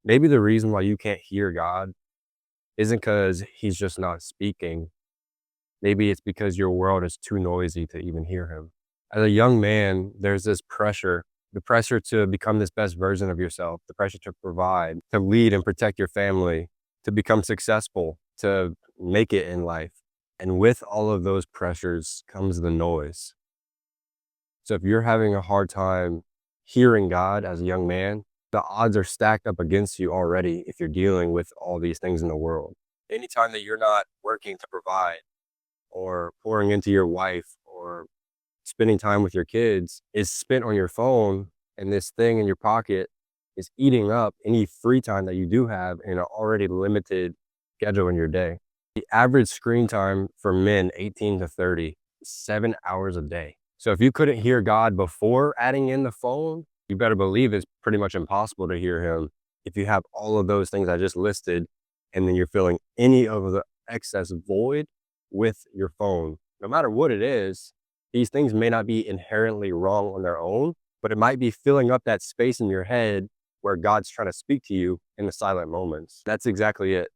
Maybe the reason why you can't hear God isn't because he's just not speaking. Maybe it's because your world is too noisy to even hear him. As a young man, there's this pressure, the pressure to become this best version of yourself, the pressure to provide, to lead and protect your family, to become successful, to make it in life. And with all of those pressures comes the noise. So if you're having a hard time hearing God as a young man, the odds are stacked up against you already if you're dealing with all these things in the world. Anytime that you're not working to provide or pouring into your wife or spending time with your kids is spent on your phone, and this thing in your pocket is eating up any free time that you do have in an already limited schedule in your day. The average screen time for men 18 to 30 is 7 hours a day. So if you couldn't hear God before adding in the phone, you better believe it's pretty much impossible to hear him if you have all of those things I just listed, and then you're filling any of the excess void with your phone. No matter what it is, these things may not be inherently wrong on their own, but it might be filling up that space in your head where God's trying to speak to you in the silent moments. That's exactly it.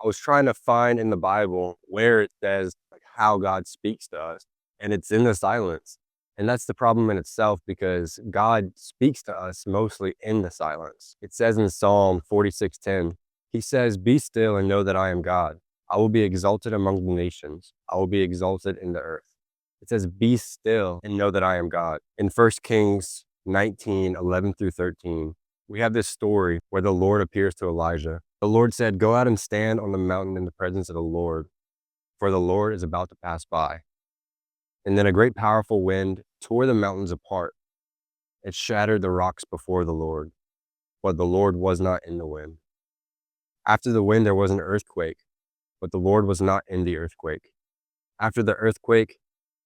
I was trying to find in the Bible where it says like how God speaks to us, and it's in the silence. And that's the problem in itself because God speaks to us mostly in the silence. It says in Psalm 46:10, he says, "Be still and know that I am God. I will be exalted among the nations. I will be exalted in the earth." It says, "Be still and know that I am God." In 1 Kings 19:11 through 13, we have this story where the Lord appears to Elijah. The Lord said, "Go out and stand on the mountain in the presence of the Lord, for the Lord is about to pass by." And then a great powerful wind tore the mountains apart. It shattered the rocks before the Lord, but the Lord was not in the wind. After the wind, there was an earthquake, but the Lord was not in the earthquake. After the earthquake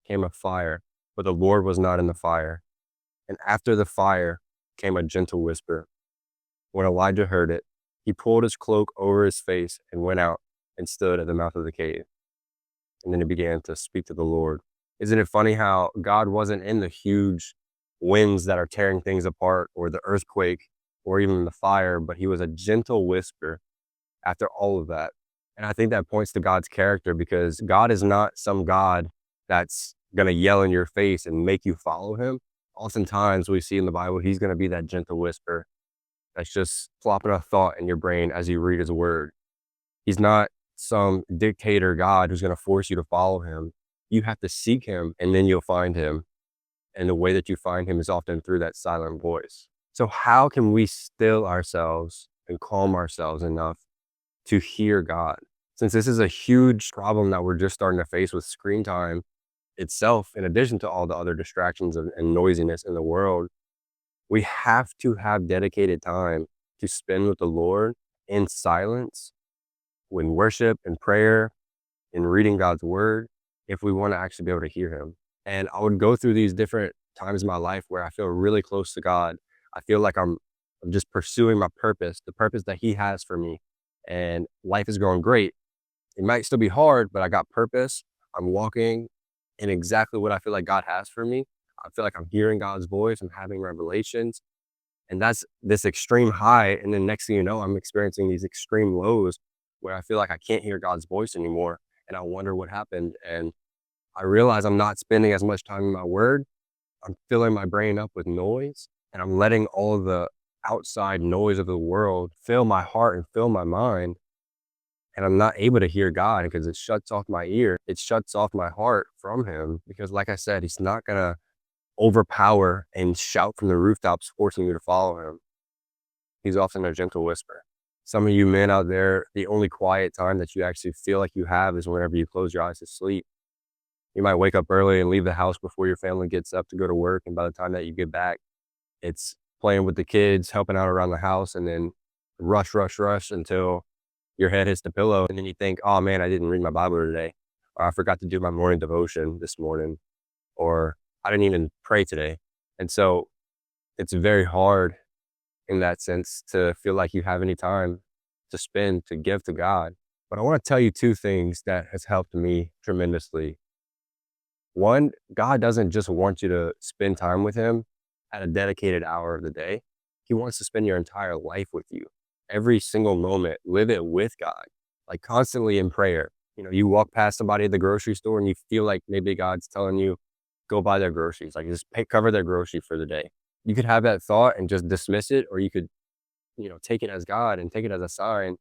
came a fire, but the Lord was not in the fire. And after the fire came a gentle whisper. When Elijah heard it, he pulled his cloak over his face and went out and stood at the mouth of the cave. And then he began to speak to the Lord. Isn't it funny how God wasn't in the huge winds that are tearing things apart or the earthquake or even the fire, but he was a gentle whisper after all of that. And I think that points to God's character because God is not some God that's going to yell in your face and make you follow him. Oftentimes we see in the Bible, he's going to be that gentle whisper that's just plopping a thought in your brain as you read his word. He's not some dictator God who's going to force you to follow him. You have to seek him and then you'll find him. And the way that you find him is often through that silent voice. So how can we still ourselves and calm ourselves enough to hear God? Since this is a huge problem that we're just starting to face with screen time itself, in addition to all the other distractions and noisiness in the world, we have to have dedicated time to spend with the Lord in silence, in worship and prayer, in reading God's word, if we want to actually be able to hear him. And I would go through these different times in my life where I feel really close to God. I feel like I'm just pursuing my purpose, the purpose that he has for me. And life is going great. It might still be hard, but I got purpose. I'm walking in exactly what I feel like God has for me. I feel like I'm hearing God's voice. I'm having revelations. And that's this extreme high. And then next thing you know, I'm experiencing these extreme lows where I feel like I can't hear God's voice anymore. And I wonder what happened. And I realize I'm not spending as much time in my word. I'm filling my brain up with noise and I'm letting all of the outside noise of the world fill my heart and fill my mind. And I'm not able to hear God because it shuts off my ear. It shuts off my heart from him because like I said, he's not going to overpower and shout from the rooftops, forcing you to follow him. He's often a gentle whisper. Some of you men out there, the only quiet time that you actually feel like you have is whenever you close your eyes to sleep. You might wake up early and leave the house before your family gets up to go to work. And by the time that you get back, it's playing with the kids, helping out around the house, and then rush, rush, rush until your head hits the pillow. And then you think, oh man, I didn't read my Bible today. Or I forgot to do my morning devotion this morning. Or I didn't even pray today. And so it's very hard in that sense to feel like you have any time to spend to give to God. But I want to tell you two things that has helped me tremendously. One, God doesn't just want you to spend time with him at a dedicated hour of the day. He wants to spend your entire life with you. every single moment, live it with God, like constantly in prayer. You walk past somebody at the grocery store and you feel like maybe God's telling you, go buy their groceries, like just cover their grocery for the day. You could have that thought and just dismiss it, or you could, take it as God and take it as a sign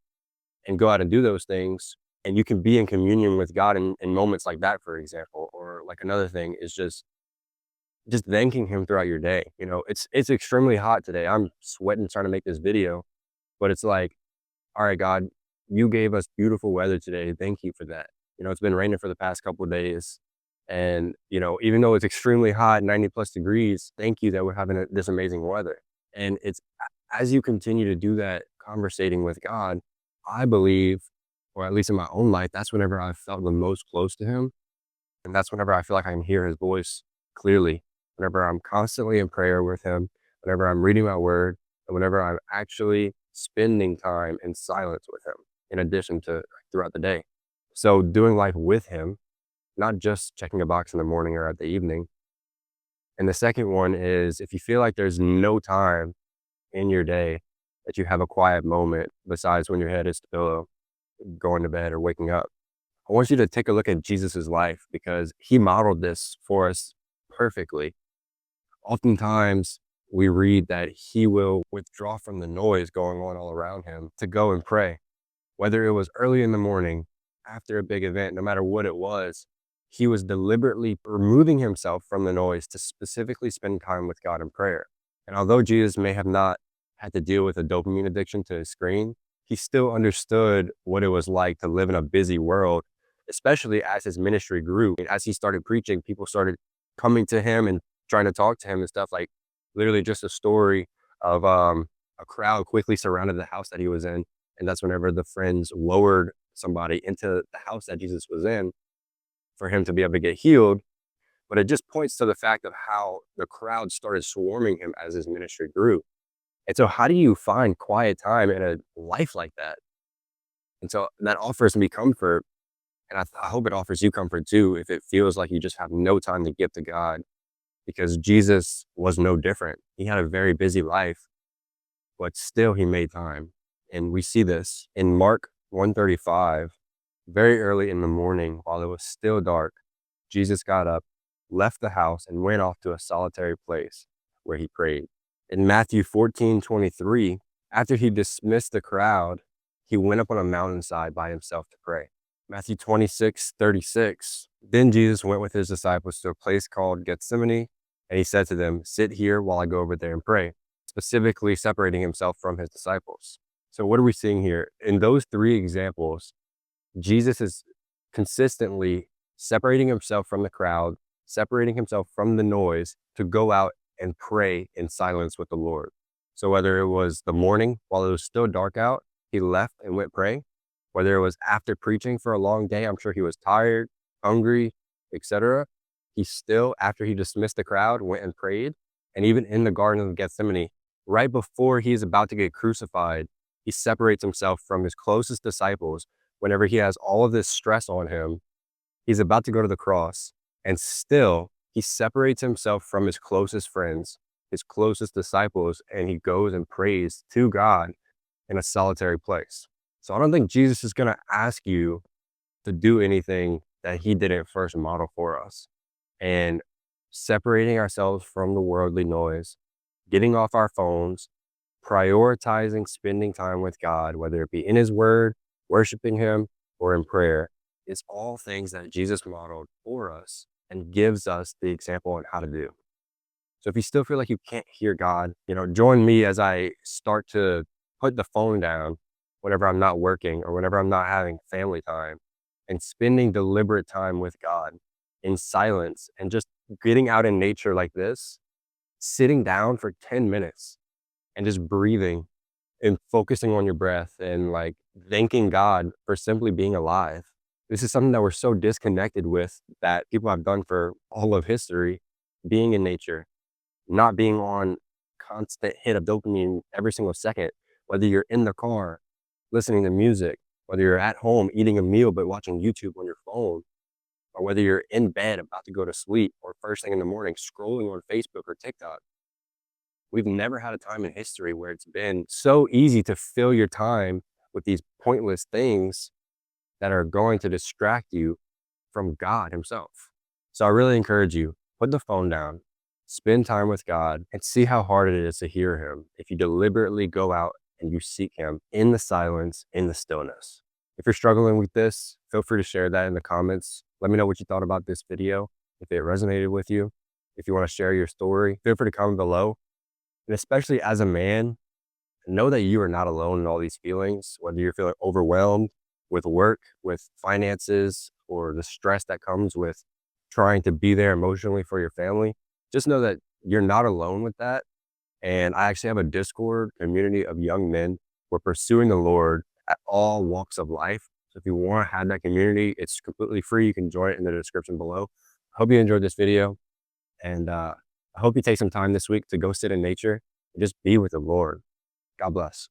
and go out and do those things. And you can be in communion with God in moments like that, for example. Or like another thing is just thanking him throughout your day. It's extremely hot today. I'm sweating trying to make this video, but it's like, all right, God, you gave us beautiful weather today. Thank you for that. It's been raining for the past couple of days. And, even though it's extremely hot, 90 plus degrees, thank you that we're having this amazing weather. And as you continue to do that, conversating with God, I believe, or at least in my own life, that's whenever I felt the most close to him. And that's whenever I feel like I can hear his voice clearly, whenever I'm constantly in prayer with him, whenever I'm reading my word, and whenever I'm actually spending time in silence with him, in addition to throughout the day. So doing life with him, not just checking a box in the morning or at the evening. And the second one is if you feel like there's no time in your day that you have a quiet moment besides when your head is the pillow, going to bed or waking up, I want you to take a look at Jesus's life because he modeled this for us perfectly. Oftentimes, we read that he will withdraw from the noise going on all around him to go and pray. Whether it was early in the morning, after a big event, no matter what it was, he was deliberately removing himself from the noise to specifically spend time with God in prayer. And although Jesus may have not had to deal with a dopamine addiction to his screen, he still understood what it was like to live in a busy world, especially as his ministry grew. And as he started preaching, people started coming to him and trying to talk to him and stuff, like literally just a story of a crowd quickly surrounded the house that he was in. And that's whenever the friends lowered somebody into the house that Jesus was in for him to be able to get healed. But it just points to the fact of how the crowd started swarming him as his ministry grew. And so how do you find quiet time in a life like that? And so that offers me comfort. And I hope it offers you comfort too, if it feels like you just have no time to give to God, because Jesus was no different. He had a very busy life, but still he made time. And we see this in Mark 135. Very early in the morning, while it was still dark, Jesus got up, left the house, and went off to a solitary place where he prayed. In Matthew 14:23, after he dismissed the crowd, he went up on a mountainside by himself to pray. Matthew 26:36, then Jesus went with his disciples to a place called Gethsemane, and he said to them, sit here while I go over there and pray, specifically separating himself from his disciples. So what are we seeing here? In those three examples, Jesus is consistently separating himself from the crowd, separating himself from the noise to go out and pray in silence with the Lord. So whether it was the morning while it was still dark out, he left and went pray. Whether it was after preaching for a long day, I'm sure he was tired, hungry, etc. He still, after he dismissed the crowd, went and prayed. And even in the Garden of Gethsemane, right before he is about to get crucified, he separates himself from his closest disciples whenever he has all of this stress on him. He's about to go to the cross, and still he separates himself from his closest friends, his closest disciples, and he goes and prays to God in a solitary place. So I don't think Jesus is going to ask you to do anything that he didn't first model for us. And separating ourselves from the worldly noise, getting off our phones, prioritizing spending time with God, whether it be in his word, worshiping him, or in prayer, is all things that Jesus modeled for us and gives us the example on how to do. So if you still feel like you can't hear God, join me as I start to put the phone down whenever I'm not working or whenever I'm not having family time, and spending deliberate time with God in silence and just getting out in nature like this, sitting down for 10 minutes and just breathing and focusing on your breath and like thanking God for simply being alive. This is something that we're so disconnected with, that people have done for all of history, being in nature, not being on constant hit of dopamine every single second, whether you're in the car, listening to music, whether you're at home eating a meal but watching YouTube on your phone, or whether you're in bed about to go to sleep or first thing in the morning scrolling on Facebook or TikTok. We've never had a time in history where it's been so easy to fill your time with these pointless things that are going to distract you from God himself. So I really encourage you, put the phone down, spend time with God, and see how hard it is to hear him if you deliberately go out and you seek him in the silence, in the stillness. If you're struggling with this, feel free to share that in the comments. Let me know what you thought about this video, if it resonated with you. If you want to share your story, feel free to comment below. And especially as a man, know that you are not alone in all these feelings, whether you're feeling overwhelmed with work, with finances, or the stress that comes with trying to be there emotionally for your family. Just know that you're not alone with that. And I actually have a Discord community of young men who are pursuing the Lord at all walks of life. So if you want to have that community, it's completely free. You can join it in the description below. I hope you enjoyed this video. And I hope you take some time this week to go sit in nature and just be with the Lord. God bless.